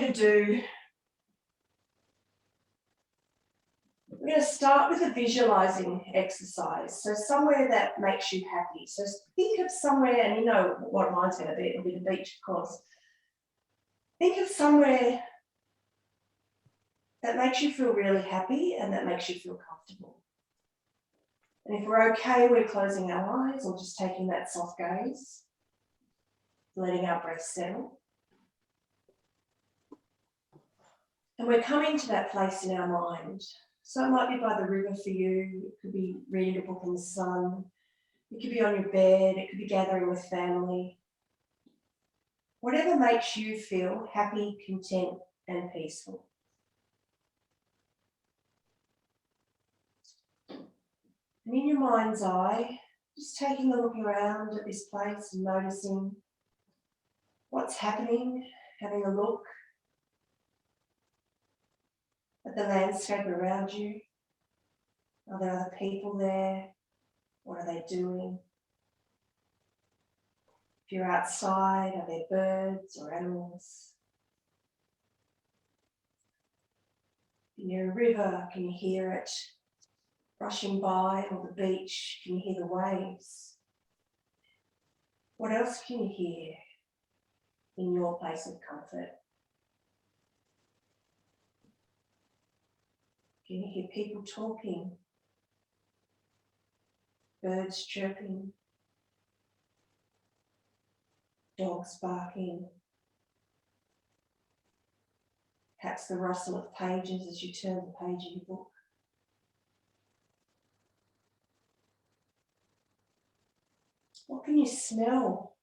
you to do, we're going to start with a visualizing exercise. So somewhere that makes you happy. So think of somewhere, and you know what mine's going to be, it'll be the beach, of course. Think of somewhere that makes you feel really happy and that makes you feel comfortable. And if we're okay, we're closing our eyes or just taking that soft gaze, letting our breath settle. And we're coming to that place in our mind. So it might be by the river for you, it could be reading a book in the sun, it could be on your bed, it could be gathering with family. Whatever makes you feel happy, content, and peaceful. And in your mind's eye, just taking a look around at this place and noticing what's happening, having a look at the landscape around you. Are there other people there? What are they doing? If you're outside, are there birds or animals? Near a river, can you hear it rushing by, or the beach, can you hear the waves? What else can you hear in your place of comfort? Can you hear people talking? Birds chirping? Dogs barking? Perhaps the rustle of pages as you turn the page in your book. What can you smell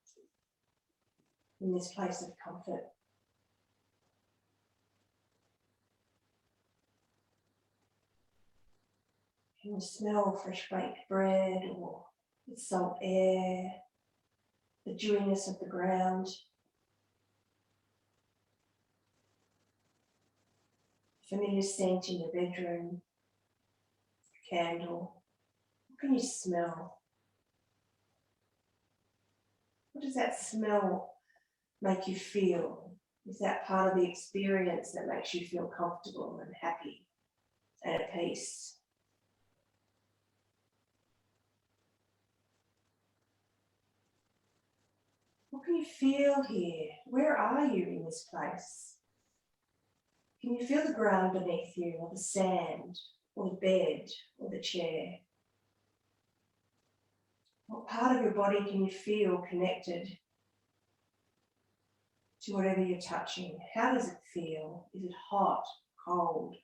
in this place of comfort? Can you smell fresh baked bread or the salt air, the dewiness of the ground? Familiar scent in your bedroom, candle. What can you smell? What does that smell make you feel? Is that part of the experience that makes you feel comfortable and happy and at peace? What can you feel here? Where are you in this place? Can you feel the ground beneath you, or the sand, or the bed, or the chair? What part of your body can you feel connected to whatever you're touching? How does it feel? Is it hot, cold,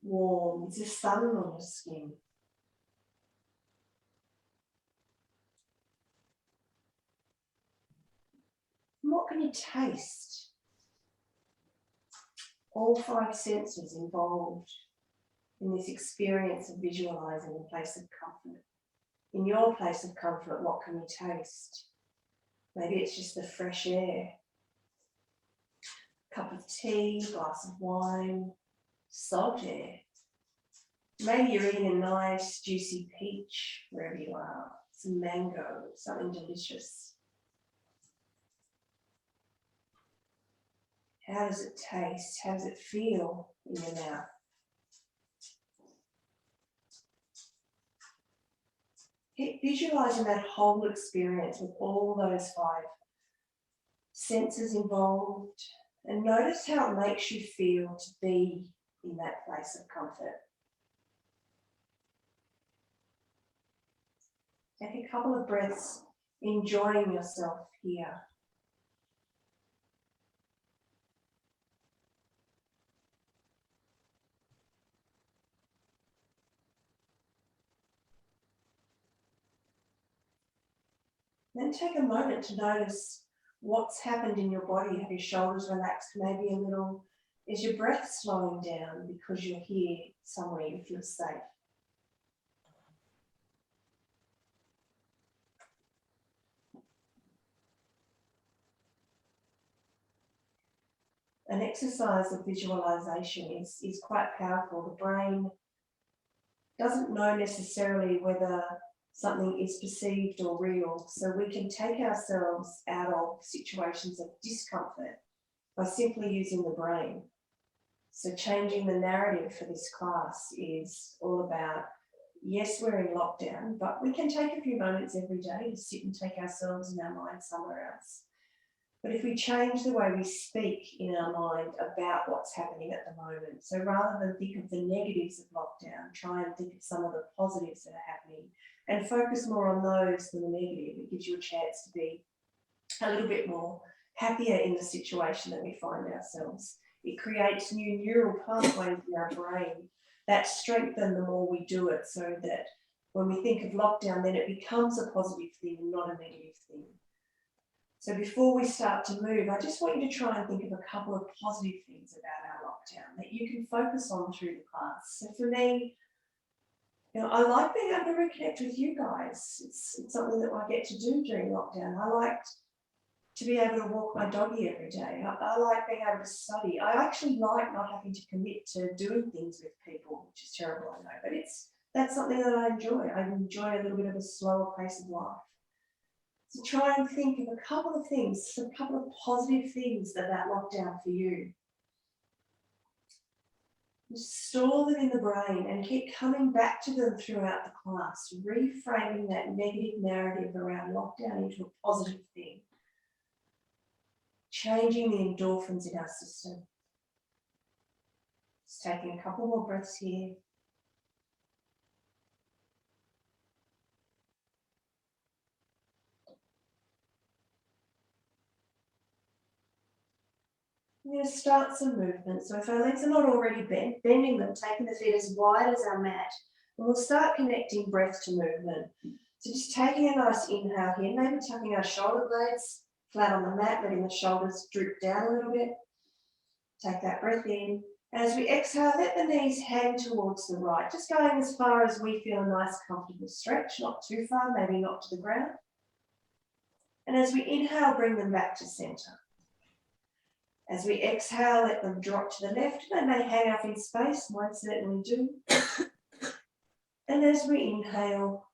warm? Is there sun on your skin? And what can you taste? All 5 senses involved in this experience of visualizing a place of comfort. In your place of comfort, what can you taste? Maybe it's just the fresh air. Cup of tea, glass of wine, salt air. Maybe you're eating a nice juicy peach wherever you are, some mango, something delicious. How does it taste? How does it feel in your mouth? Keep visualizing that whole experience with all those 5 senses involved, and notice how it makes you feel to be in that place of comfort. Take a couple of breaths, enjoying yourself here. Then take a moment to notice what's happened in your body. Have your shoulders relaxed maybe a little? Is your breath slowing down because you're here somewhere you feel safe? An exercise of visualization is quite powerful. The brain doesn't know necessarily whether something is perceived or real, so we can take ourselves out of situations of discomfort by simply using the brain. So changing the narrative for this class is all about, yes, we're in lockdown, but we can take a few moments every day to sit and take ourselves and our mind somewhere else. But if we change the way we speak in our mind about what's happening at the moment, so rather than think of the negatives of lockdown, try and think of some of the positives that are happening and focus more on those than the negative. It gives you a chance to be a little bit more happier in the situation that we find ourselves. It creates new neural pathways in our brain that strengthen the more we do it, so that when we think of lockdown, then it becomes a positive thing and not a negative thing. So before we start to move, I just want you to try and think of a couple of positive things about our lockdown that you can focus on through the class. So for me, I like being able to reconnect with you guys. It's something that I get to do during lockdown. I like to be able to walk my doggy every day. I like being able to study. I actually like not having to commit to doing things with people, which is terrible, I know, but that's something that I enjoy. I enjoy a little bit of a slower pace of life. So try and think of a couple of things, a couple of positive things about lockdown for you. Just store them in the brain and keep coming back to them throughout the class, reframing that negative narrative around lockdown into a positive thing. Changing the endorphins in our system. Just taking a couple more breaths here. I'm going to start some movement. So if our legs are not already bent, bending them, taking the feet as wide as our mat, and we'll start connecting breath to movement. So just taking a nice inhale here, maybe tucking our shoulder blades flat on the mat, letting the shoulders droop down a little bit. Take that breath in. As we exhale, let the knees hang towards the right, just going as far as we feel a nice comfortable stretch, not too far, maybe not to the ground. And as we inhale, bring them back to center. As we exhale, let them drop to the left. They may hang up in space, mine certainly do. And as we inhale,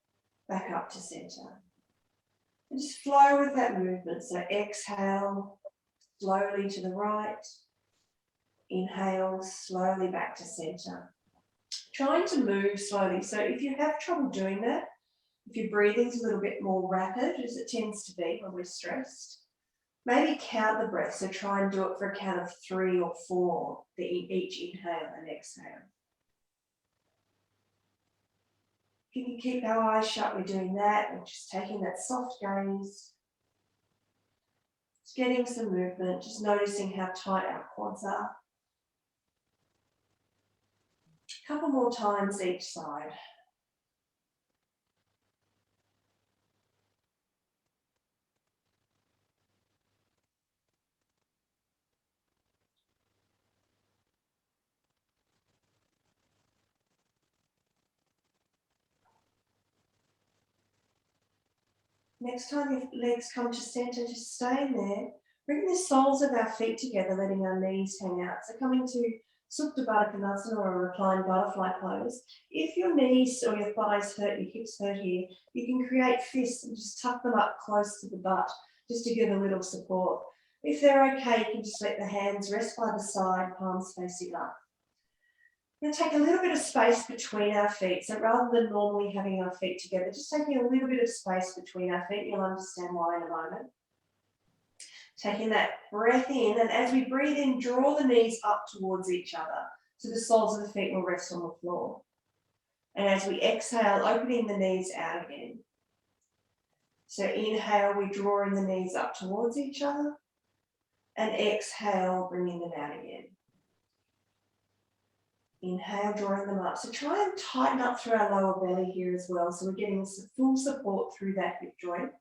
back up to center. And just flow with that movement. So exhale, slowly to the right. Inhale, slowly back to center. Trying to move slowly. So if you have trouble doing that, if your breathing's a little bit more rapid, as it tends to be when we're stressed, maybe count the breath. So try and do it for a count of 3 or 4, each inhale and exhale. If you can keep our eyes shut, we're doing that. We're just taking that soft gaze. Just getting some movement, just noticing how tight our quads are. A couple more times each side. Next time your legs come to center, just stay in there. Bring the soles of our feet together, letting our knees hang out. So coming to Supta Baddha Konasana or a reclined butterfly pose. If your knees or your thighs hurt, your hips hurt here, you can create fists and just tuck them up close to the butt, just to give a little support. If they're okay, you can just let the hands rest by the side, palms facing up. We're going to take a little bit of space between our feet. So rather than normally having our feet together, just taking a little bit of space between our feet. You'll understand why in a moment. Taking that breath in, and as we breathe in, draw the knees up towards each other. So the soles of the feet will rest on the floor. And as we exhale, opening the knees out again. So inhale, we're drawing the knees up towards each other. And exhale, bringing them out again. Inhale, drawing them up. So try and tighten up through our lower belly here as well. So we're getting full support through that hip joint.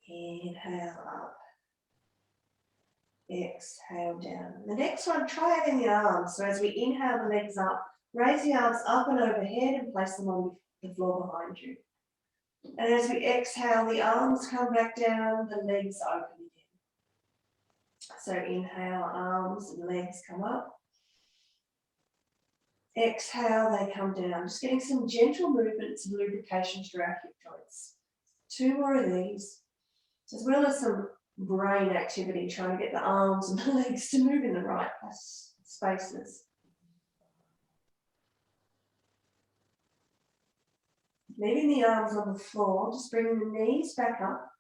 Inhale up. Exhale down. The next one, try it in the arms. So as we inhale the legs up, raise the arms up and overhead and place them on the floor behind you. And as we exhale, the arms come back down, the legs open again. So inhale, arms and legs come up. Exhale, they come down. Just getting some gentle movements and lubrication through our hip joints. 2 more of these, as well as some brain activity, trying to get the arms and the legs to move in the right spaces. Leaving the arms on the floor, just bringing the knees back up,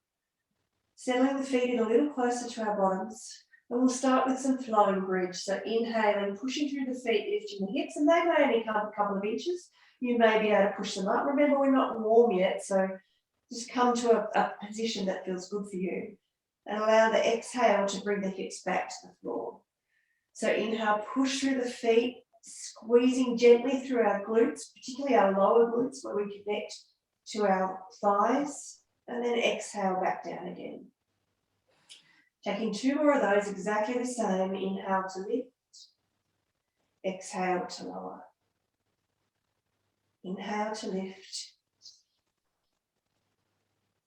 settling the feet in a little closer to our bottoms. And we'll start with some flowing bridge. So inhaling, pushing through the feet, lifting the hips, and they may only come a couple of inches. You may be able to push them up. Remember, we're not warm yet, so just come to a position that feels good for you. And allow the exhale to bring the hips back to the floor. So inhale, push through the feet, squeezing gently through our glutes, particularly our lower glutes where we connect to our thighs, and then exhale back down again. Taking 2 more of those, exactly the same. Inhale to lift, exhale to lower. Inhale to lift,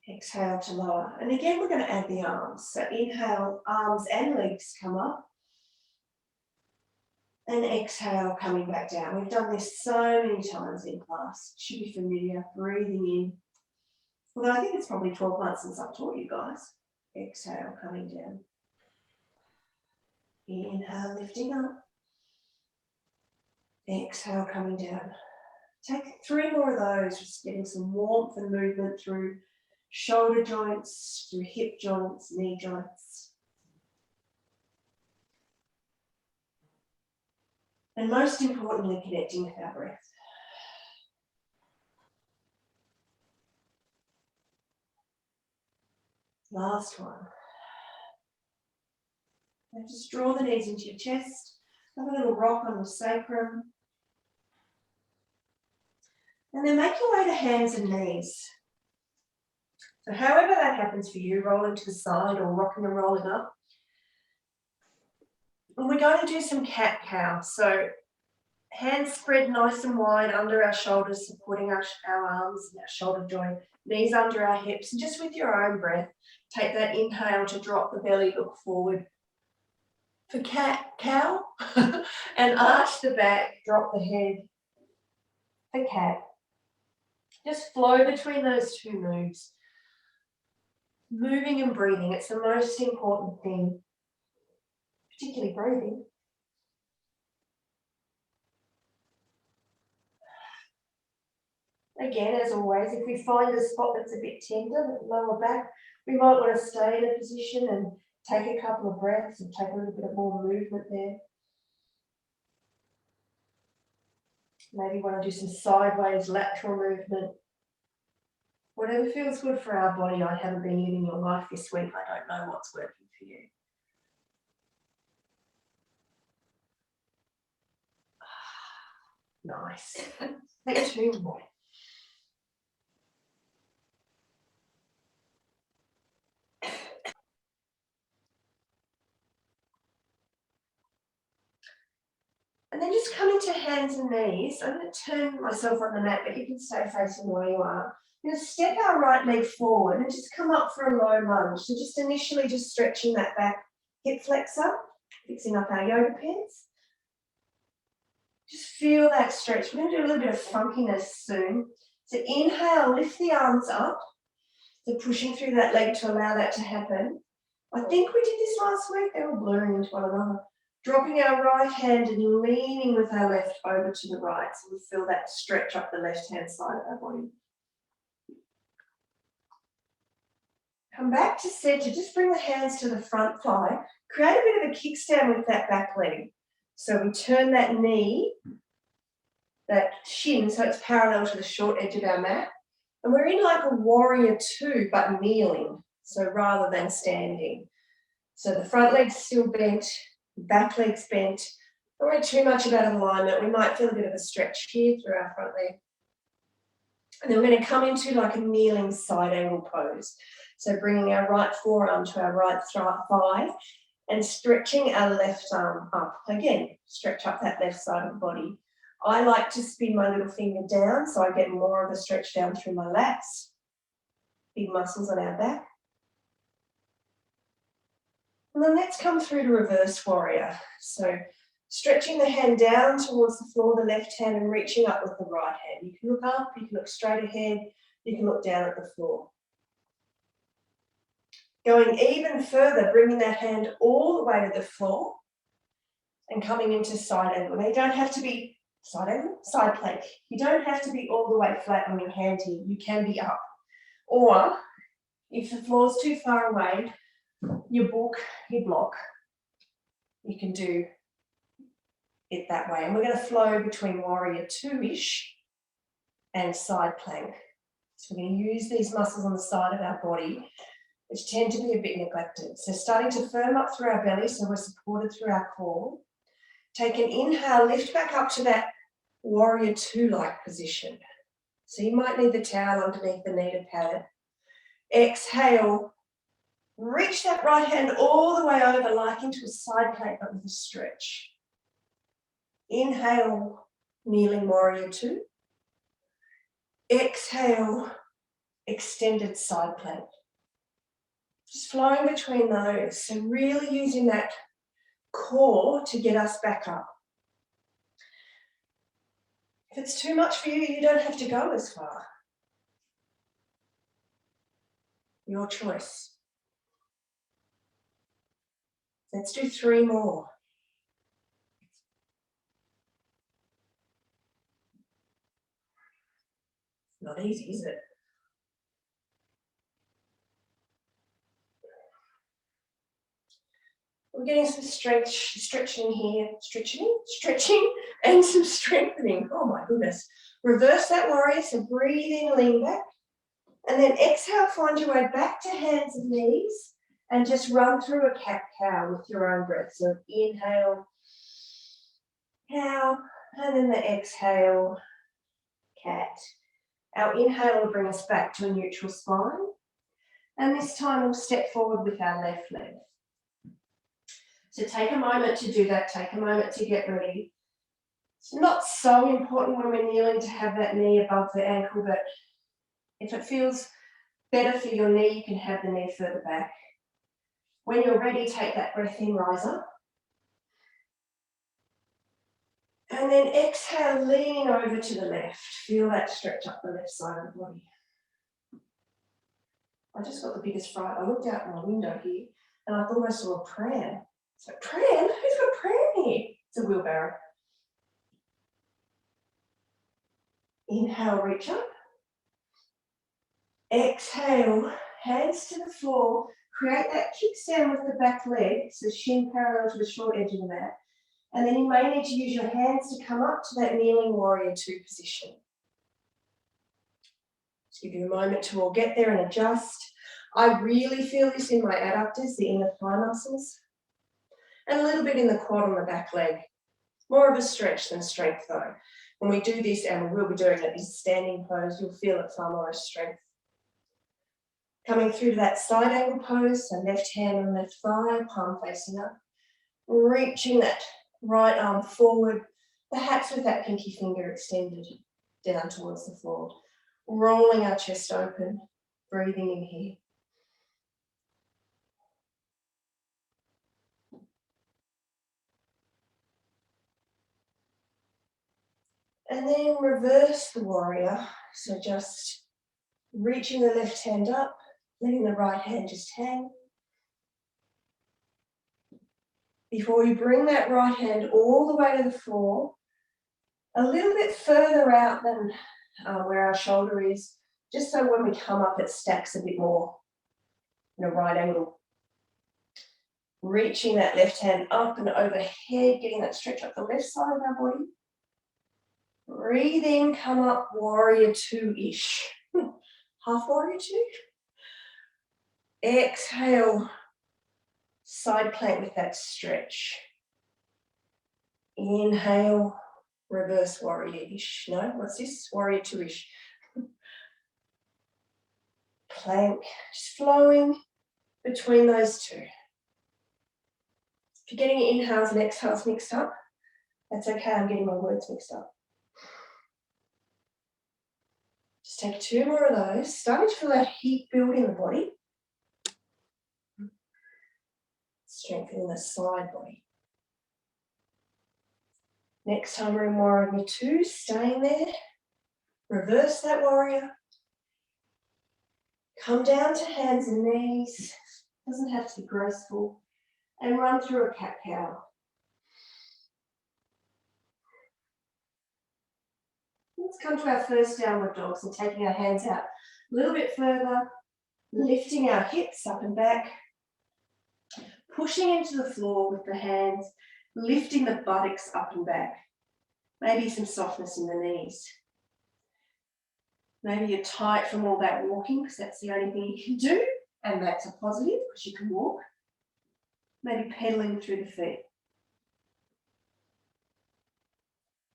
exhale to lower. And again, we're going to add the arms. So inhale, arms and legs come up. And exhale, coming back down. We've done this so many times in class. It should be familiar. Breathing in. Although I think it's probably 12 months since I've taught you guys. Exhale, coming down. Inhale, lifting up. Exhale, coming down. Take 3 more of those, just getting some warmth and movement through shoulder joints, through hip joints, knee joints. And most importantly, connecting with our breath. Last one. And just draw the knees into your chest. Have a little rock on the sacrum. And then make your way to hands and knees. So however that happens for you, rolling to the side or rocking and rolling up. And we're going to do some cat-cow. So hands spread nice and wide under our shoulders, supporting our arms and our shoulder joint. Knees under our hips. And just with your own breath, take that inhale to drop the belly, look forward. For cat-cow. And arch the back, drop the head. For cat. Just flow between those 2 moves. Moving and breathing, it's the most important thing, particularly breathing. Again, as always, if we find a spot that's a bit tender, the lower back, we might want to stay in a position and take a couple of breaths and take a little bit more movement there. Maybe want to do some sideways lateral movement. Whatever feels good for our body. I haven't been living your life this week. I don't know what's working for you. Nice. Take 2 more. And then just come into hands and knees. I'm going to turn myself on the mat, but you can stay facing where you are. I'm going to step our right leg forward and just come up for a low lunge. So just initially just stretching that back hip flexor, fixing up our yoga pants. Just feel that stretch. We're going to do a little bit of funkiness soon. So inhale, lift the arms up. So pushing through that leg to allow that to happen. I think we did this last week. They were blurring into one another. Dropping our right hand and leaning with our left over to the right. So we feel that stretch up the left-hand side of our body. Come back to center. Just bring the hands to the front thigh. Create a bit of a kickstand with that back leg. So we turn that knee, that shin, so it's parallel to the short edge of our mat. And we're in like a warrior 2, but kneeling. So rather than standing. So the front leg's still bent. Back leg's bent. Don't worry too much about alignment. We might feel a bit of a stretch here through our front leg. And then we're going to come into like a kneeling side angle pose. So bringing our right forearm to our right thigh and stretching our left arm up. Again, stretch up that left side of the body. I like to spin my little finger down so I get more of a stretch down through my lats. Big muscles on our back. And then let's come through to reverse warrior. So stretching the hand down towards the floor, the left hand, and reaching up with the right hand. You can look up, you can look straight ahead, you can look down at the floor. Going even further, bringing that hand all the way to the floor and coming into side angle. Now you don't have to be side angle, side plank. You don't have to be all the way flat on your hand here. You can be up. Or if the floor's too far away, your block, you can do it that way. And we're going to flow between warrior two-ish and side plank. So we're going to use these muscles on the side of our body, which tend to be a bit neglected. So starting to firm up through our belly so we're supported through our core. Take an inhale, lift back up to that warrior two-like position. So you might need the towel underneath the knee to pat it. Exhale, reach that right hand all the way over like into a side plank but with a stretch. Inhale, kneeling warrior two. Exhale, extended side plank. Just flowing between those. So really using that core to get us back up. If it's too much for you, you don't have to go as far. Your choice. Let's do 3 more. Not easy, is it? We're getting some stretching here, stretching, and some strengthening. Oh my goodness. Reverse that warrior, so breathe in, lean back. And then exhale, find your way back to hands and knees and just run through a cat-cow with your own breath. So inhale, cow, and then the exhale, cat. Our inhale will bring us back to a neutral spine. And this time we'll step forward with our left leg. So take a moment to do that, take a moment to get ready. It's not so important when we're kneeling to have that knee above the ankle, but if it feels better for your knee, you can have the knee further back. When you're ready, take that breath in, rise up. And then exhale, leaning over to the left. Feel that stretch up the left side of the body. I just got the biggest fright. I looked out my window here and I thought I saw a pram. So pram? Who's got a pram here? It's a wheelbarrow. Inhale, reach up. Exhale, hands to the floor. Create that kickstand with the back leg, so shin parallel to the short edge of the mat. And then you may need to use your hands to come up to that kneeling warrior two position. Just give you a moment to all get there and adjust. I really feel this in my adductors, the inner thigh muscles, and a little bit in the quad on the back leg. More of a stretch than strength though. When we do this, and we will be doing it, is standing pose, you'll feel it far more as strength. Coming through to that side angle pose, so left hand on left thigh, palm facing up. Reaching that right arm forward, perhaps with that pinky finger extended down towards the floor. Rolling our chest open, breathing in here. And then reverse the warrior, so just reaching the left hand up, letting the right hand just hang. Before you bring that right hand all the way to the floor, a little bit further out than where our shoulder is, just so when we come up it stacks a bit more in a right angle. Reaching that left hand up and overhead, getting that stretch up the left side of our body. Breathe in, come up, warrior two-ish. Half warrior two. Exhale, side plank with that stretch. Inhale, reverse warrior-ish. No, what's this? Warrior two-ish. Plank, just flowing between those two. If you're getting your inhales and exhales mixed up, that's okay, I'm getting my words mixed up. Just take 2 more of those, starting to feel that heat build in the body. Strengthening the side body. Next time we're in warrior two, staying there. Reverse that warrior. Come down to hands and knees. Doesn't have to be graceful. And run through a cat-cow. Let's come to our first downward dog. So taking our hands out a little bit further, lifting our hips up and back, pushing into the floor with the hands, lifting the buttocks up and back. Maybe some softness in the knees. Maybe you're tight from all that walking because that's the only thing you can do, and that's a positive because you can walk. Maybe pedaling through the feet.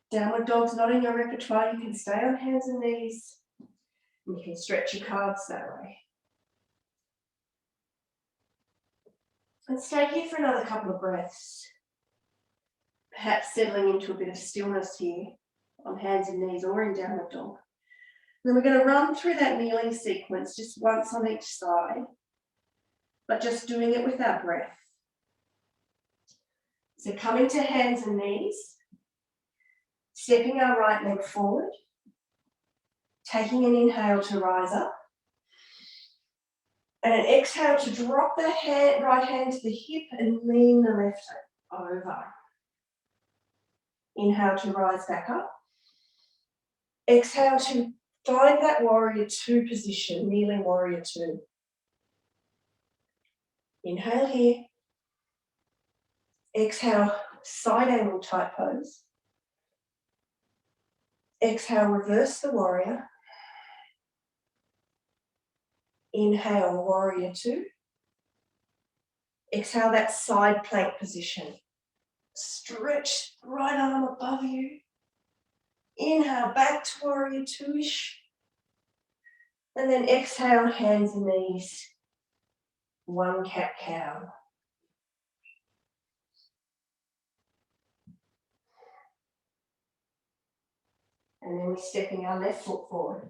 Downward dog's not in your repertoire. You can stay on hands and knees. And you can stretch your calves that way. And stay here for another couple of breaths. Perhaps settling into a bit of stillness here on hands and knees or in downward dog. Then we're going to run through that kneeling sequence just once on each side, but just doing it with our breath. So coming to hands and knees, stepping our right leg forward, taking an inhale to rise up, and an exhale to drop the right hand to the hip and lean the left over. Inhale to rise back up. Exhale to find that warrior two position, kneeling warrior two. Inhale here. Exhale, side angle tight pose. Exhale, reverse the warrior. Inhale, warrior two. Exhale, that side plank position. Stretch right arm above you. Inhale, back to warrior two-ish. And then exhale, hands and knees. One cat-cow. And then we're stepping our left foot forward.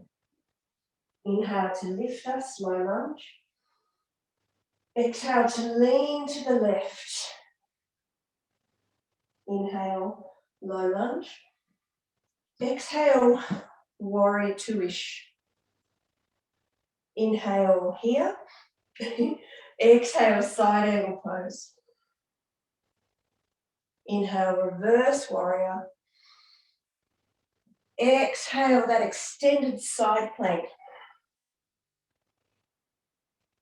Inhale to lift us, low lunge. Exhale to lean to the left. Inhale, low lunge. Exhale, warrior two-ish. Inhale here. Exhale, side angle pose. Inhale, reverse warrior. Exhale, that extended side plank.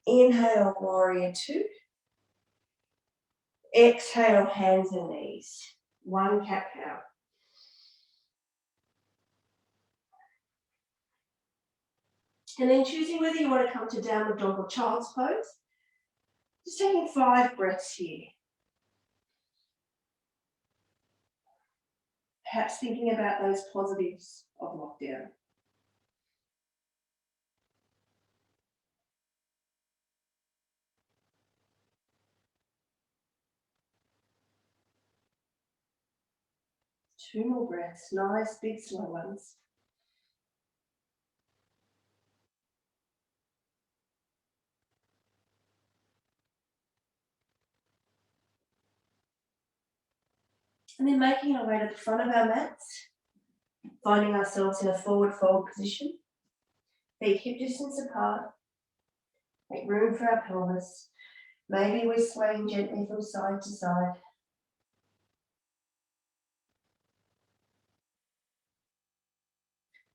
Inhale, warrior two. Exhale, hands and knees. One cat-cow. And then choosing whether you want to come to downward dog or child's pose. Just taking 5 breaths here. Perhaps thinking about those positives of lockdown. Two more breaths, nice big slow ones. And then making our way to the front of our mats, finding ourselves in a forward fold position. Feet hip distance apart. Make room for our pelvis. Maybe we're swaying gently from side to side.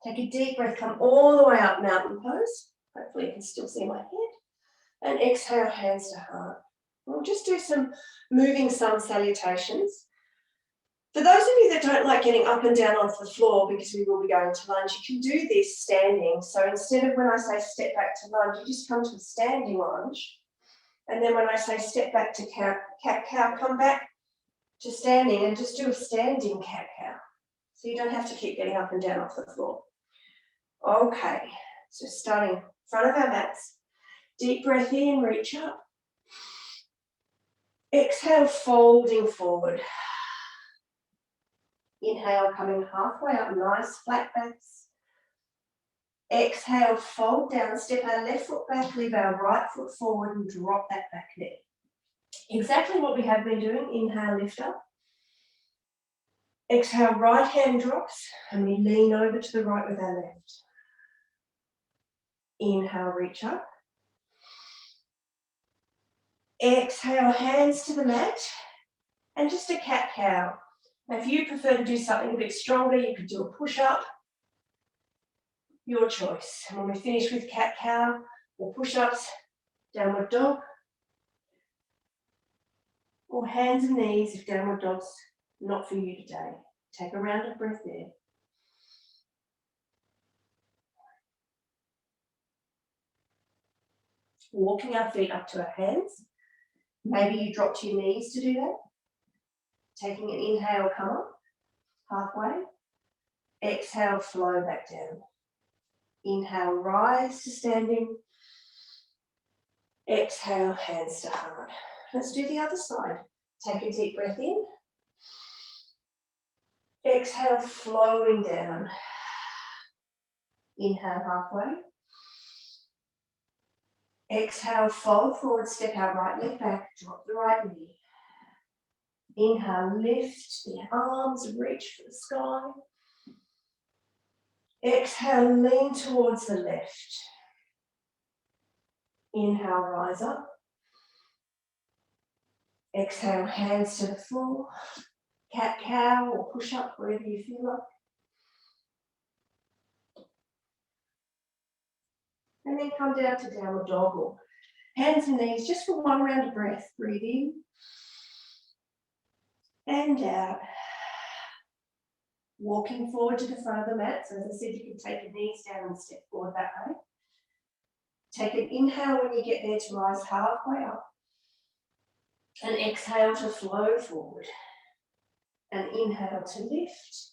Take a deep breath, come all the way up, mountain pose. Hopefully you can still see my head. And exhale, hands to heart. We'll just do some moving sun salutations. For those of you that don't like getting up and down onto the floor, because we will be going to lunge, you can do this standing. So instead of when I say step back to lunge, you just come to a standing lunge. And then when I say step back to cat-cow, come back to standing and just do a standing cat-cow. So you don't have to keep getting up and down off the floor. Okay, so starting in front of our mats. Deep breath in, reach up. Exhale, folding forward. Inhale, coming halfway up, nice flat backs. Exhale, fold down, step our left foot back, leave our right foot forward and drop that back knee. Exactly what we have been doing. Inhale, lift up. Exhale, right hand drops and we lean over to the right with our left. Inhale, reach up. Exhale, hands to the mat, and just a cat-cow. Now, if you prefer to do something a bit stronger, you could do a push-up. Your choice. And when we finish with cat-cow or push-ups, downward dog, or hands and knees if downward dog's not for you today. Take a round of breath there. Walking our feet up to our hands. Maybe you drop to your knees to do that. Taking an inhale, come up, halfway. Exhale, flow back down. Inhale, rise to standing. Exhale, hands to heart. Let's do the other side. Take a deep breath in. Exhale, flowing down. Inhale, halfway. Exhale, fold forward, step our right leg back, drop the right knee. Inhale, lift the arms, reach for the sky. Exhale, lean towards the left. Inhale, rise up. Exhale, hands to the floor. Cat-cow or push-up, wherever you feel like. And then come down to downward dog or hands and knees just for one round of breath. Breathe in and out. Walking forward to the front of the mat. So as I said, you can take your knees down and step forward that way. Take an inhale when you get there to rise halfway up. And exhale to flow forward. And inhale to lift.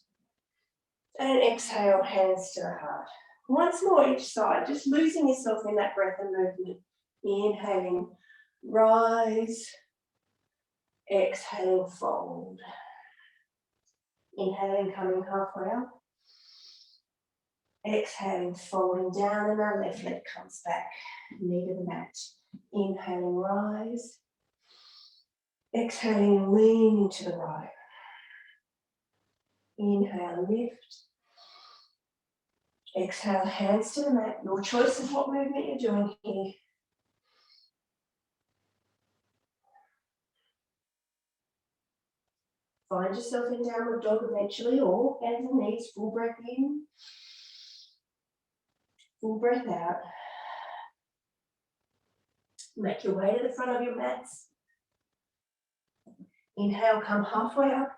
And exhale, hands to the heart. Once more each side, just losing yourself in that breath and movement. Inhaling, rise. Exhale, fold. Inhaling, coming halfway up. Exhaling, folding down, and our left leg comes back. Knee to the mat. Inhaling, rise. Exhaling, lean to the right. Inhale, lift. Exhale, hands to the mat. Your choice of what movement you're doing here. Find yourself in downward dog eventually, or hands and knees, full breath in. Full breath out. Make your way to the front of your mats. Inhale, come halfway up.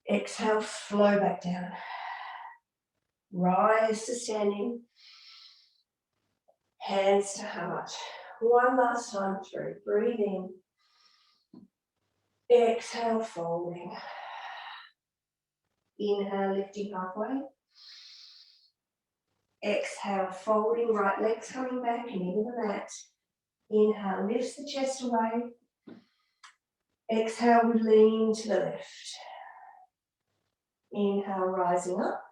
Exhale, flow back down. Rise to standing. Hands to heart. One last time through. Breathe in. Exhale, folding. Inhale, lifting halfway. Exhale, folding, right legs coming back and into the mat. Inhale, lifts the chest away. Exhale, we lean to the left. Inhale, rising up.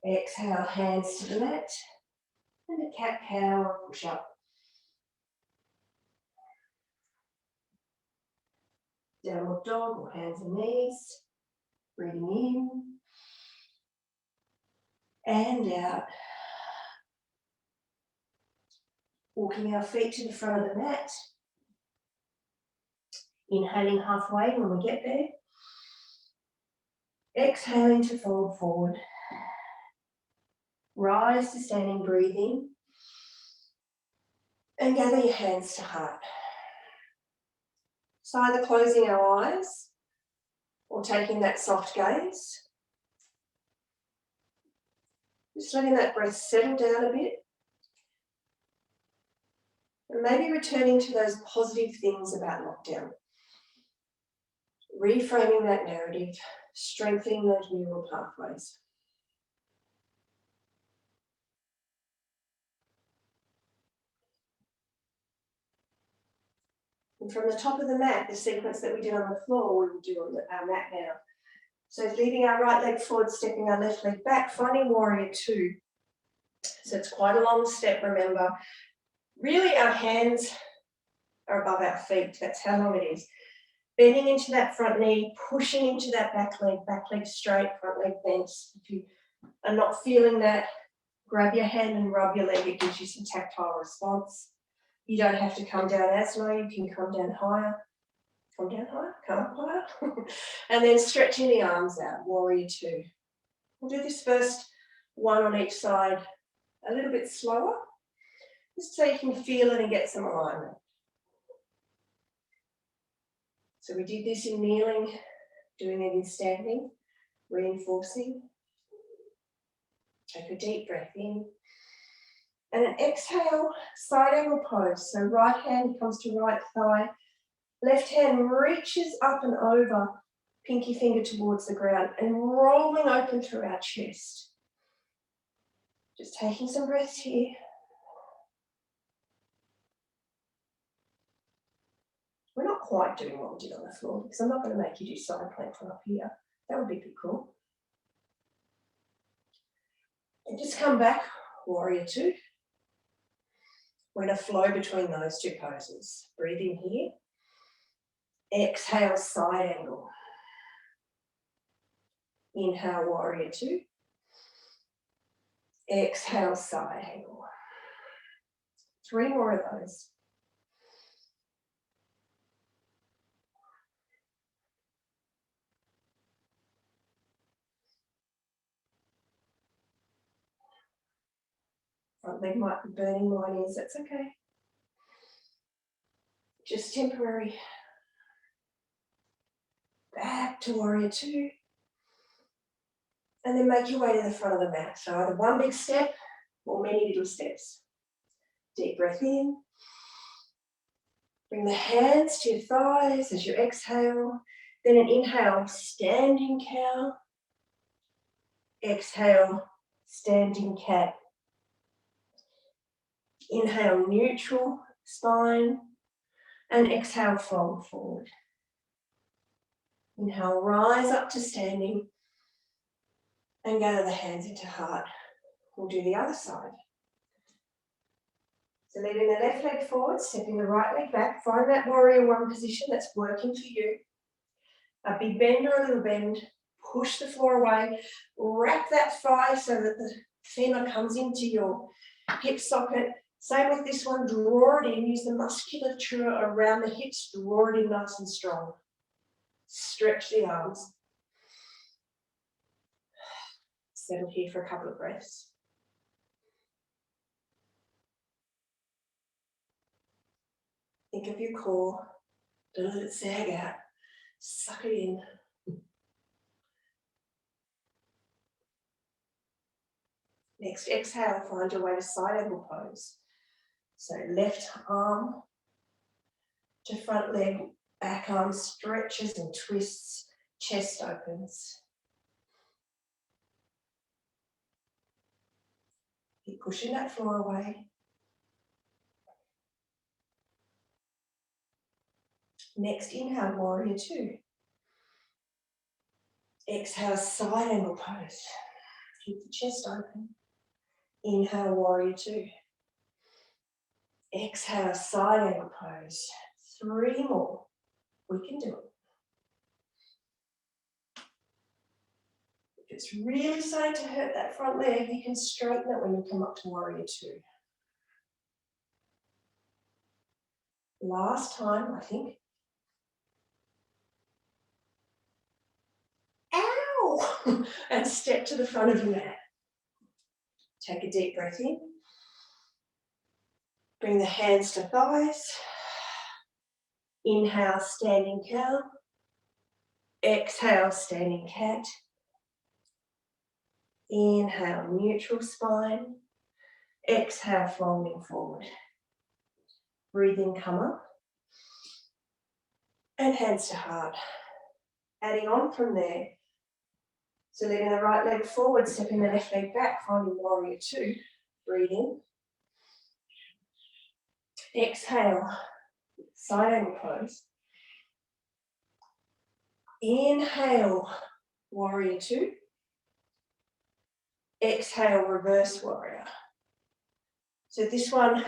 Exhale, hands to the mat. And a cat-cow or push-up. Downward dog or hands and knees. Breathing in. And out. Walking our feet to the front of the mat. Inhaling halfway when we get there. Exhaling to fold forward. Rise to standing, breathing. And gather your hands to heart. So either closing our eyes or taking that soft gaze. Just letting that breath settle down a bit. And maybe returning to those positive things about lockdown. Reframing that narrative, strengthening those neural pathways. And from the top of the mat, the sequence that we did on the floor, we will do on our mat now. So leaving our right leg forward, stepping our left leg back, finding warrior two. So it's quite a long step, remember. Really our hands are above our feet, that's how long it is. Bending into that front knee, pushing into that back leg straight, front leg bent. If you are not feeling that, grab your hand and rub your leg, it gives you some tactile response. You don't have to come down as low, you can come down higher. Come down higher, come up higher. And then stretching the arms out, warrior two. We'll do this first one on each side a little bit slower, just so you can feel it and get some alignment. So we did this in kneeling, doing it in standing, reinforcing. Take a deep breath in. And an exhale, side angle pose. So right hand comes to right thigh, left hand reaches up and over, pinky finger towards the ground and rolling open through our chest. Just taking some breaths here. We're not quite doing what we did on the floor because I'm not going to make you do side plank from up here. That would be a bit cool. And just come back, warrior two. We're going to flow between those two poses. Breathe in here. Exhale, side angle. Inhale, warrior two. Exhale, side angle. 3 more of those. Front leg might be burning, mine is, that's okay. Just temporary. Back to warrior two. And then make your way to the front of the mat. So either one big step or many little steps. Deep breath in. Bring the hands to your thighs as you exhale. Then an inhale, standing cow. Exhale, standing cat. Inhale, neutral spine. And exhale, fold forward. Inhale, rise up to standing. And gather the hands into heart. We'll do the other side. So leading the left leg forward, stepping the right leg back. Find that warrior one position that's working for you. A big bend or a little bend. Push the floor away. Wrap that thigh so that the femur comes into your hip socket. Same with this one, draw it in. Use the musculature around the hips. Draw it in nice and strong. Stretch the arms. Settle here for a couple of breaths. Think of your core. Don't let it sag out. Suck it in. Next, exhale, find your way to side angle pose. So left arm to front leg, back arm stretches and twists, chest opens. Keep pushing that floor away. Next, inhale, warrior two. Exhale, side angle pose. Keep the chest open. Inhale, warrior two. Exhale, side angle pose. 3 more. We can do it. If it's really starting to hurt that front leg, you can straighten it when you come up to warrior two. Last time, I think. Ow! And step to the front of your mat. Take a deep breath in. Bring the hands to thighs. Inhale, standing cow. Exhale, standing cat. Inhale, neutral spine. Exhale, folding forward. Breathe in, come up. And hands to heart. Adding on from there. So leading the right leg forward, stepping the left leg back, finding warrior two. Breathe in. Exhale, side angle pose. Inhale, warrior two. Exhale, reverse warrior. So this one,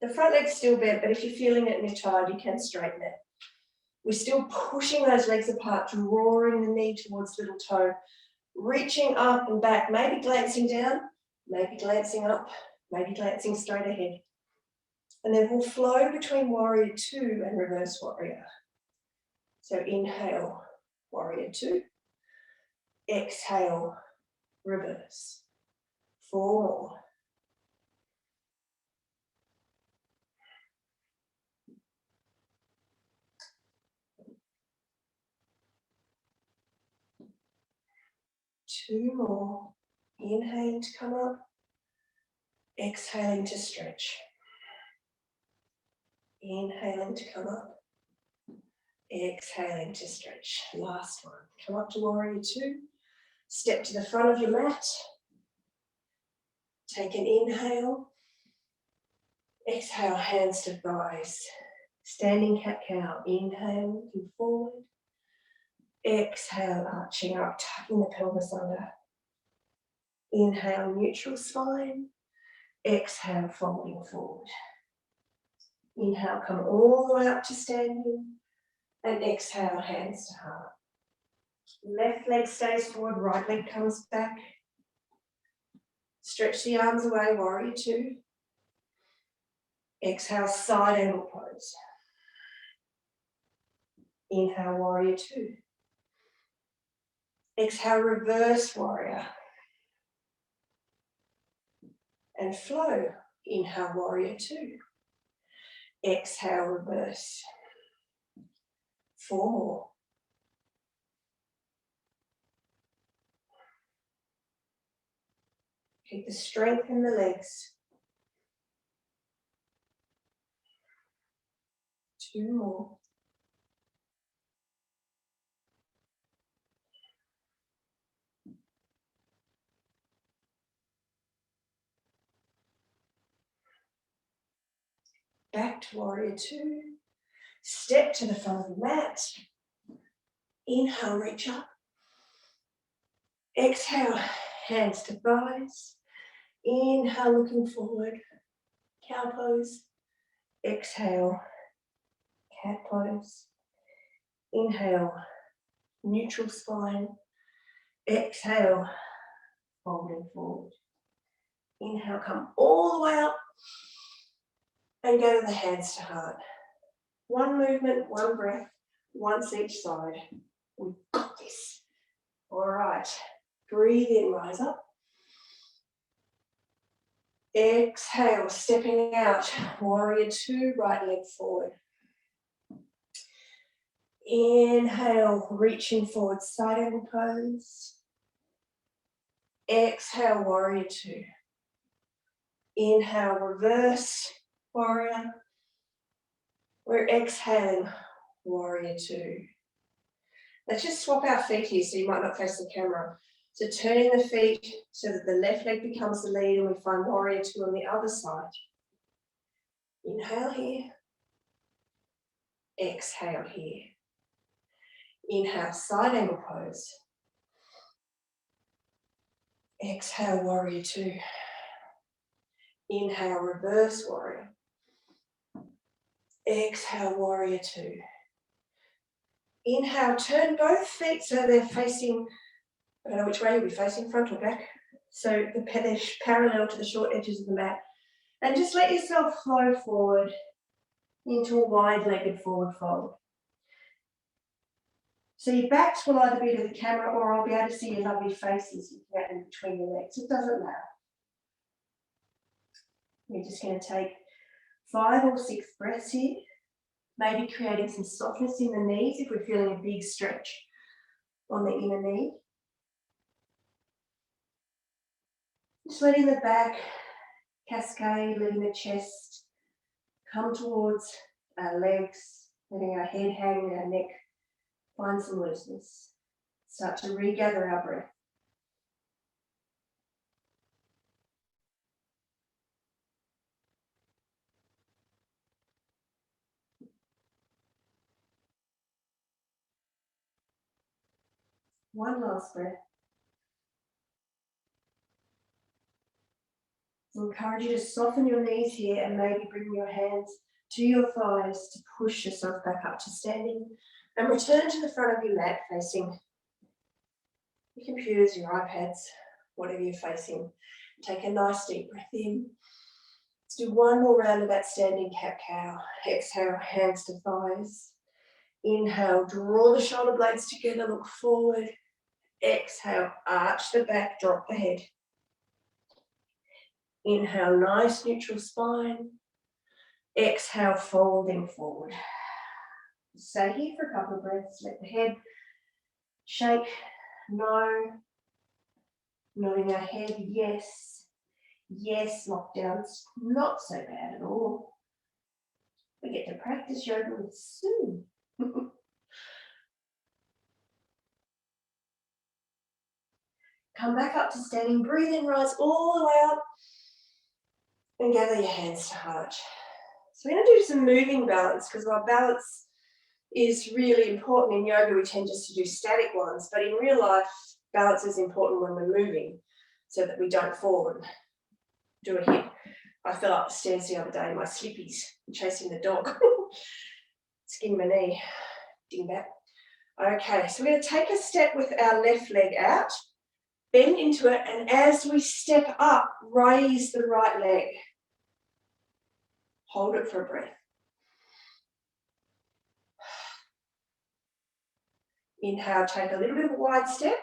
the front leg's still bent, but if you're feeling it and you're tired, you can straighten it. We're still pushing those legs apart, drawing the knee towards little toe, reaching up and back, maybe glancing down, maybe glancing up, maybe glancing straight ahead. And then we'll flow between warrior two and reverse warrior. So inhale, warrior two. Exhale, reverse. 4 more. Two more. Inhaling to come up. Exhaling to stretch. Inhaling to come up. Exhaling to stretch. Last one. Come up to warrior two. Step to the front of your mat. Take an inhale. Exhale, hands to thighs. Standing cat-cow. Inhale, looking forward. Exhale, arching up, tucking the pelvis under. Inhale, neutral spine. Exhale, folding forward. Inhale, come all the way up to standing. And exhale, hands to heart. Left leg stays forward, right leg comes back. Stretch the arms away, warrior two. Exhale, side angle pose. Inhale, warrior two. Exhale, reverse warrior. And flow. Inhale, warrior two. Exhale, reverse. 4 more. Keep the strength in the legs. 2 more. Back to warrior two. Step to the front of the mat. Inhale, reach up. Exhale, hands to thighs. Inhale, looking forward. Cow pose. Exhale, cat pose. Inhale, neutral spine. Exhale, folding forward. Inhale, come all the way up. And go to the hands to heart. 1 movement, 1 breath, once each side. We've got this. All right. Breathe in, rise up. Exhale, stepping out. Warrior two, right leg forward. Inhale, reaching forward, side angle pose. Exhale, warrior two. Inhale, reverse warrior. We're exhaling, warrior two. Let's just swap our feet here so you might not face the camera. So turning the feet so that the left leg becomes the lead and we find warrior two on the other side. Inhale here. Exhale here. Inhale, side angle pose. Exhale, warrior two. Inhale, reverse warrior. Exhale, warrior two. Inhale, turn both feet so they're facing, I don't know which way you'll be facing, front or back. So they're parallel to the short edges of the mat. And just let yourself flow forward into a wide-legged forward fold. So your backs will either be to the camera or I'll be able to see your lovely faces looking at them between your legs. It doesn't matter. We're just going to take 5 or 6 breaths here, maybe creating some softness in the knees if we're feeling a big stretch on the inner knee. Just letting the back cascade, letting the chest come towards our legs, letting our head hang and our neck find some looseness. Start to regather our breath. One last breath. I encourage you to soften your knees here and maybe bring your hands to your thighs to push yourself back up to standing. And return to the front of your mat facing your computers, your iPads, whatever you're facing. Take a nice deep breath in Let's do one more round of that standing cat-cow. Exhale, hands to thighs. Inhale, draw the shoulder blades together, look forward. Exhale, arch the back, drop the head. Inhale, nice neutral spine. Exhale, folding forward. Stay here for a couple of breaths. Let the head shake. No. Nodding our head, yes. Yes, lockdowns, not so bad at all. We get to practice yoga with soon. Come back up to standing. Breathe in, rise all the way up. And gather your hands to heart. So we're going to do some moving balance, because while balance is really important in yoga, we tend just to do static ones. But in real life, balance is important when we're moving, so that we don't fall and do a hit. I fell up the stairs the other day in my slippies, chasing the dog. Skinned my knee. Ding back. Okay, so we're going to take a step with our left leg out, bend into it, and as we step up, raise the right leg. Hold it for a breath. Inhale, take a little bit of a wide step.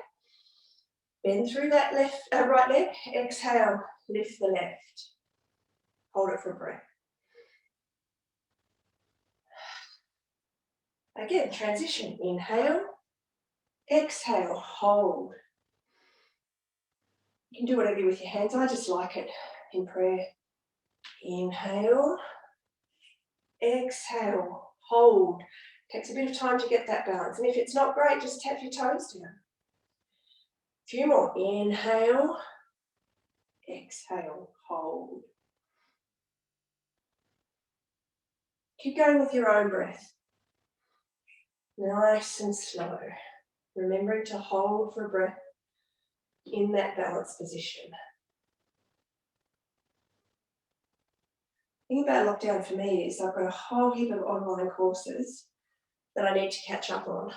Bend through that right leg. Exhale, lift the left. Hold it for a breath. Again, transition. Inhale, exhale, hold. You can do whatever you with your hands. I just like it in prayer. Inhale, exhale, hold. Takes a bit of time to get that balance. And if it's not great, just tap your toes down. A few more. Inhale, exhale, hold. Keep going with your own breath. Nice and slow. Remembering to hold for a breath in that balanced position. The thing about lockdown for me is I've got a whole heap of online courses that I need to catch up on.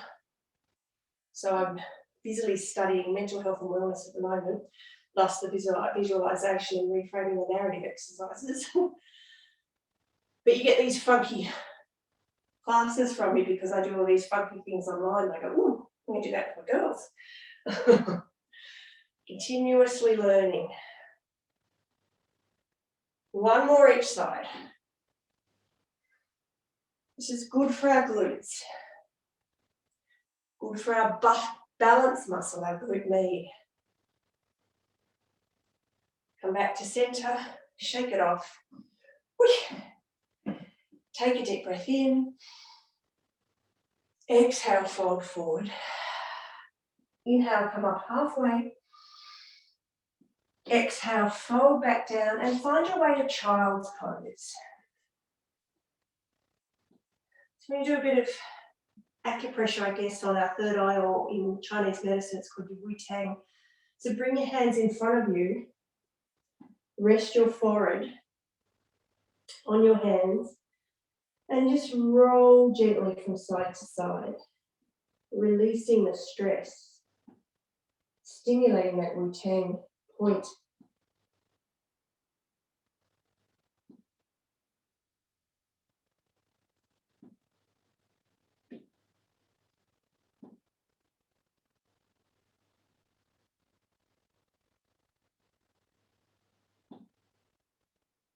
So I'm busily studying mental health and wellness at the moment, plus the visualization and reframing the narrative exercises. But you get these funky classes from me because I do all these funky things online. I go, ooh, I'm going to do that for my girls. Continuously learning. One more each side. This is good for our glutes. Good for our butt balance muscle, our glute med. Come back to center, shake it off. Take a deep breath in. Exhale, fold forward. Inhale, come up halfway. Exhale, fold back down and find your way to child's pose. So we're going to do a bit of acupressure, I guess, on our third eye, or in Chinese medicine it's called Wu Tang. So bring your hands in front of you, rest your forehead on your hands, and just roll gently from side to side, releasing the stress, stimulating that Wu Tang point.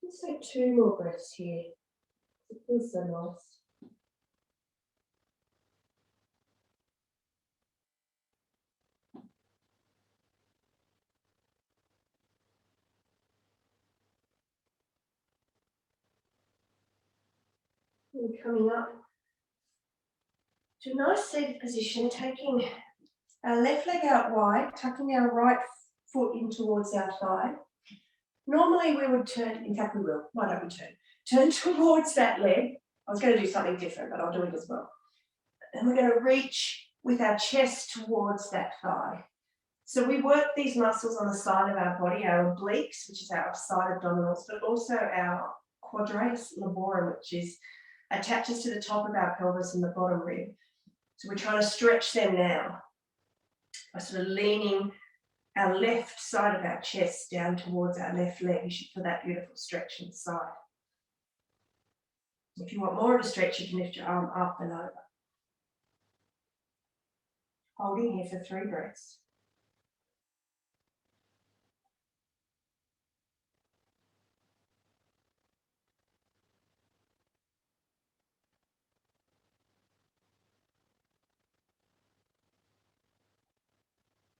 Let's take 2 more breaths here. It feels so nice. And coming up to a nice seated position, taking our left leg out wide, tucking our right foot in towards our thigh. Normally we would turn, in fact we will, why don't we turn? Turn towards that leg. I was going to do something different, but I'll do it as well. And we're going to reach with our chest towards that thigh. So we work these muscles on the side of our body, our obliques, which is our side abdominals, but also our quadratus laborum, which attaches to the top of our pelvis and the bottom rib. So we're trying to stretch them now by sort of leaning our left side of our chest down towards our left leg. You should feel that beautiful stretch inside. If you want more of a stretch, you can lift your arm up and over. Holding here for 3 breaths.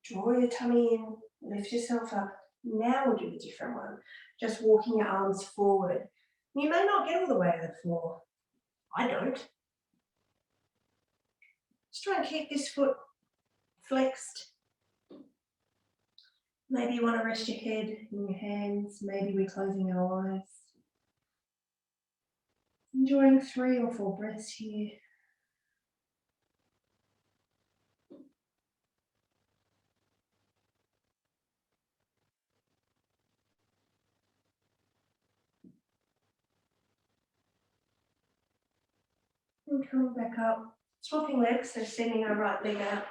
Draw your tummy in, lift yourself up. Now we'll do a different one. Just walking your arms forward. You may not get all the way to the floor. I don't. Just try and keep this foot flexed. Maybe you want to rest your head in your hands. Maybe we're closing our eyes. Enjoying 3 or 4 breaths here. And coming back up, swapping legs, so sending our right leg out,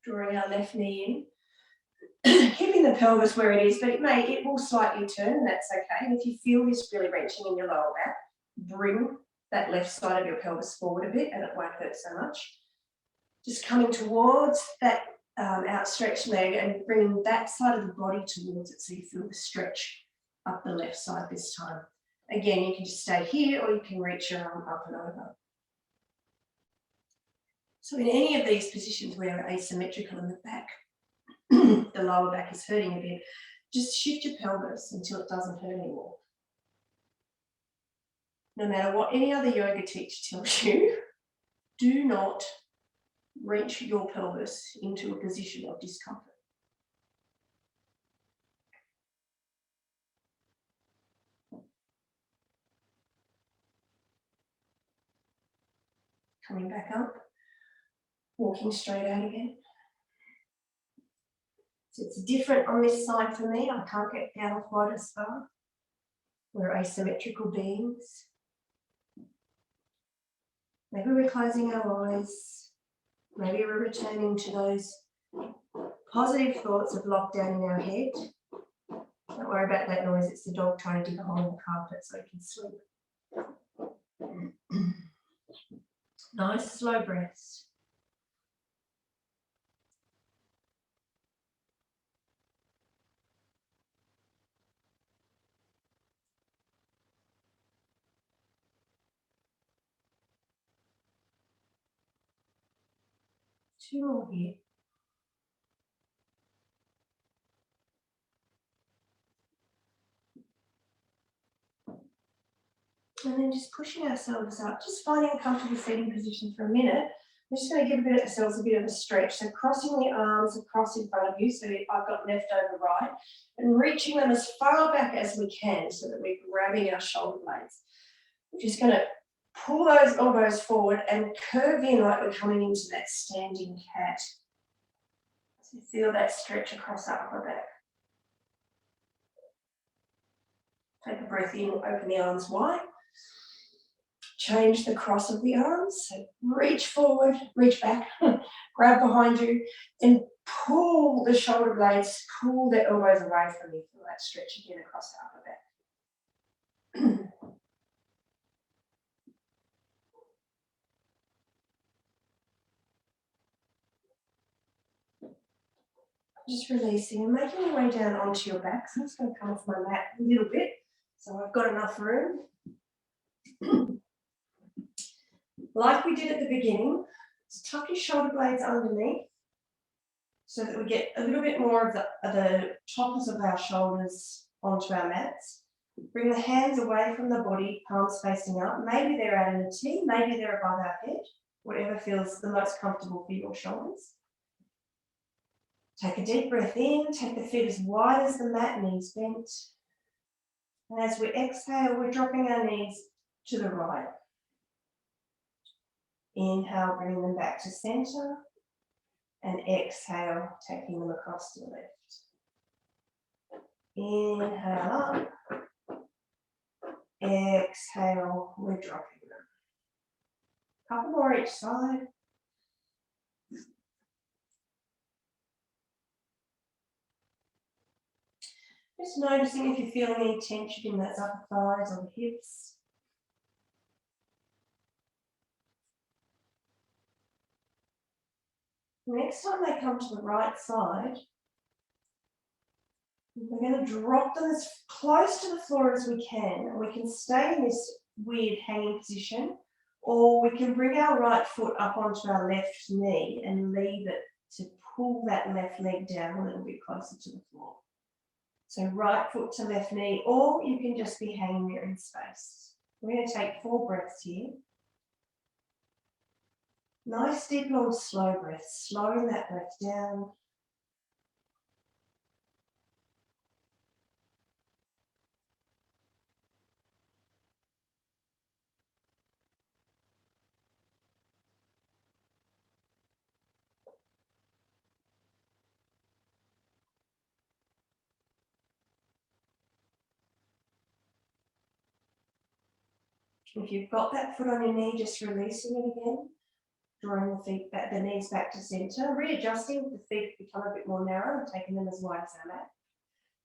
drawing our left knee in, keeping the pelvis where it is, but it will slightly turn, and that's okay. And if you feel this really wrenching in your lower back, bring that left side of your pelvis forward a bit, and it won't hurt so much. Just coming towards that outstretched leg and bringing that side of the body towards it, so you feel the stretch up the left side this time. Again, you can just stay here, or you can reach your arm up and over. So in any of these positions where we're asymmetrical in the back, the lower back is hurting a bit, just shift your pelvis until it doesn't hurt anymore. No matter what any other yoga teacher tells you, do not wrench your pelvis into a position of discomfort. Coming back up, walking straight out again. So it's different on this side for me. I can't get down quite as far. We're asymmetrical beings. Maybe we're closing our eyes. Maybe we're returning to those positive thoughts of lockdown in our head. Don't worry about that noise. It's the dog trying to dig a hole in the carpet so he can sleep. Nice slow breaths. Two more here. And then just pushing ourselves up, just finding a comfortable seating position for a minute. We're just going to give ourselves a bit of a stretch. So crossing the arms across in front of you, so I've got left over right, and reaching them as far back as we can so that we're grabbing our shoulder blades. We're just going to pull those elbows forward and curve in like we're coming into that standing cat. So feel that stretch across the upper back. Take a breath in, open the arms wide. Change the cross of the arms, so reach forward, reach back, grab behind you, and pull the shoulder blades, pull the elbows away from you. Feel that stretch again across the upper back. Just releasing and making your way down onto your back. So I'm just going to come off my mat a little bit, so I've got enough room. Like we did at the beginning, just tuck your shoulder blades underneath so that we get a little bit more of the tops of our shoulders onto our mats. Bring the hands away from the body, palms facing up. Maybe they're out in a T, maybe they're above our head, whatever feels the most comfortable for your shoulders. Take a deep breath in, take the feet as wide as the mat, knees bent. And as we exhale, we're dropping our knees to the right. Inhale, bringing them back to center. And exhale, taking them across to the left. Inhale up. Exhale, we're dropping them. Couple more each side. Just noticing if you're feeling any tension in those upper thighs or the hips. Next time they come to the right side, we're going to drop them as close to the floor as we can, and we can stay in this weird hanging position, or we can bring our right foot up onto our left knee and leave it to pull that left leg down a little bit closer to the floor. So right foot to left knee, or you can just be hanging there in space. We're going to take 4 breaths here. Nice, deep, long, slow breaths, slowing that breath down. If you've got that foot on your knee, just releasing it again, drawing the feet back, the knees back to centre, readjusting, the feet become a bit more narrow and taking them as wide as our mat,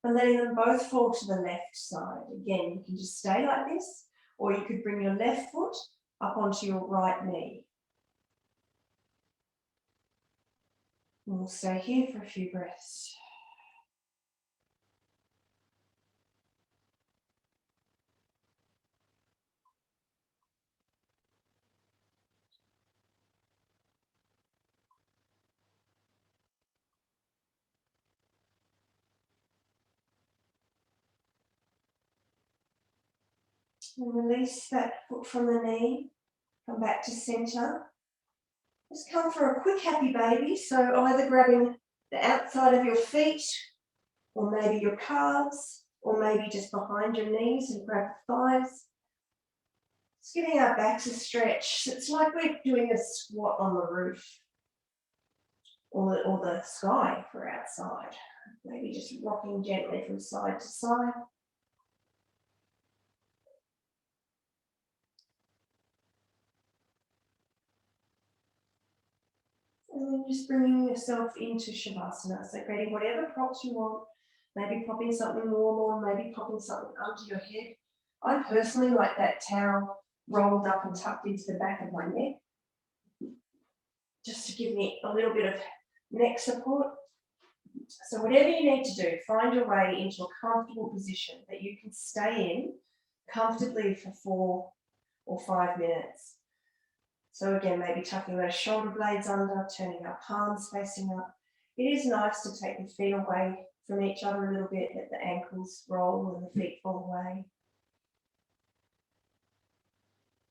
and letting them both fall to the left side. Again, you can just stay like this, or you could bring your left foot up onto your right knee. And we'll stay here for a few breaths. And release that foot from the knee, come back to centre. Just come for a quick happy baby, so either grabbing the outside of your feet, or maybe your calves, or maybe just behind your knees and grab the thighs. Just giving our backs a stretch. It's like we're doing a squat on the roof, or the sky for outside. Maybe just rocking gently from side to side. And then just bringing yourself into Shavasana. So creating whatever props you want, maybe popping something warm on, maybe popping something under your head. I personally like that towel rolled up and tucked into the back of my neck, just to give me a little bit of neck support. So whatever you need to do, find your way into a comfortable position that you can stay in comfortably for 4 or 5 minutes. So again, maybe tucking those shoulder blades under, turning our palms facing up. It is nice to take the feet away from each other a little bit, let the ankles roll and the feet fall away.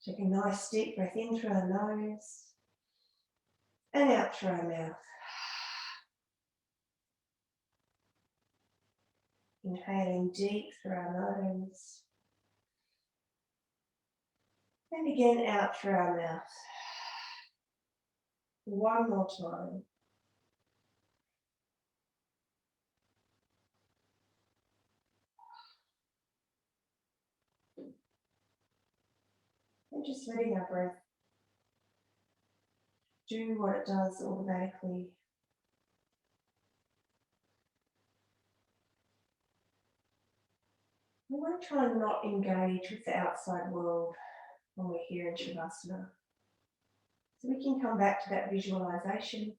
Take a nice deep breath in through our nose and out through our mouth. Inhaling deep through our nose. And again out through our mouth. One more time. And just letting our breath do what it does automatically. We want to try and not engage with the outside world when we're here in Shavasana. So we can come back to that visualization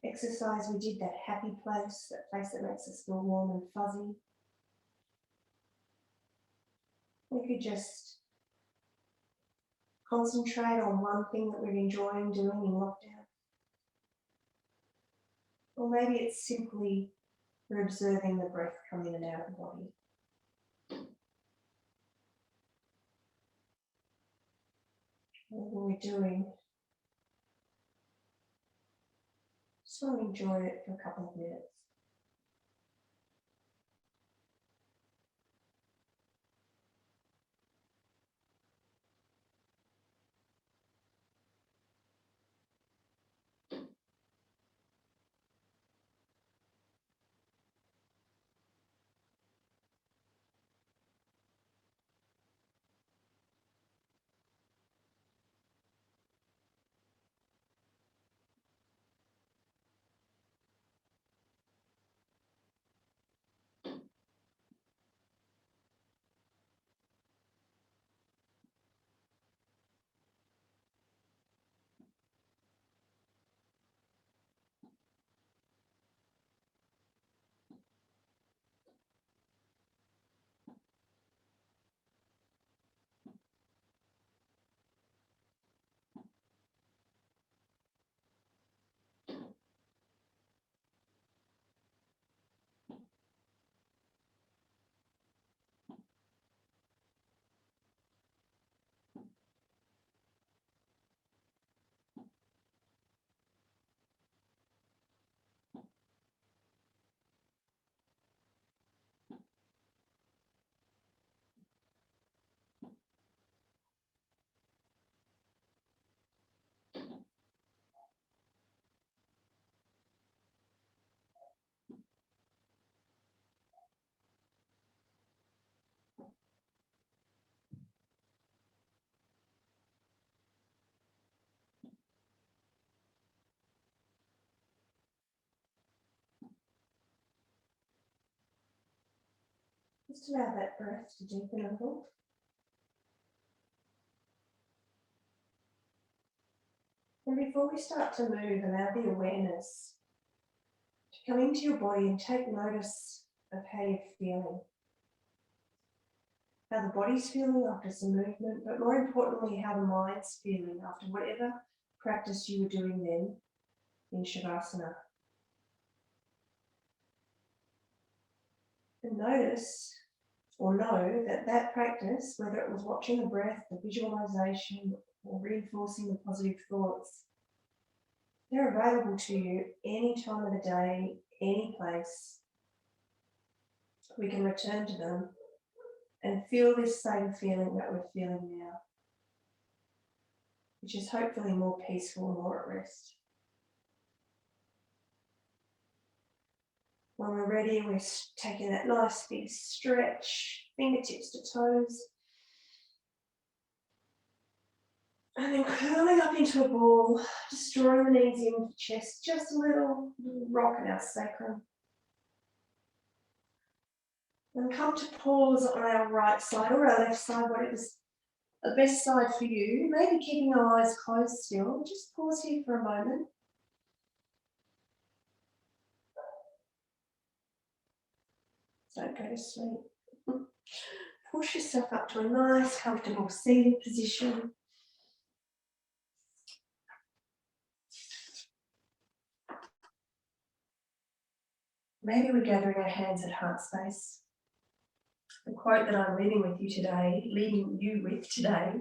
exercise we did, that happy place, that place that makes us feel warm and fuzzy. We could just concentrate on one thing that we're enjoying doing in lockdown. Or maybe it's simply we're observing the breath come in and out of the body. Whatever we're doing, just want to enjoy it for a couple of minutes. Just allow that breath to deepen a little. And before we start to move, allow the awareness to come into your body and take notice of how you're feeling. How the body's feeling after some movement, but more importantly, how the mind's feeling after whatever practice you were doing then in Shavasana. And notice or know that that practice, whether it was watching the breath, the visualization, or reinforcing the positive thoughts, they're available to you any time of the day, any place. We can return to them and feel this same feeling that we're feeling now, which is hopefully more peaceful, more at rest. When we're ready, we're taking that nice big stretch, fingertips to toes. And then curling up into a ball, just drawing the knees in with the chest, just a little rock in our sacrum. And come to pause on our right side or our left side, whatever's the best side for you. Maybe keeping your eyes closed still. Just pause here for a moment. Don't go to sleep. Push yourself up to a nice, comfortable seated position. Maybe we're gathering our hands at heart space. The quote that I'm leaving you with today,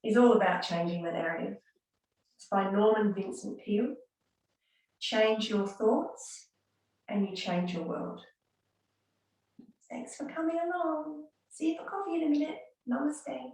is all about changing the narrative. It's by Norman Vincent Peale. Change your thoughts and you change your world. Thanks for coming along. See you for coffee in a minute. Namaste.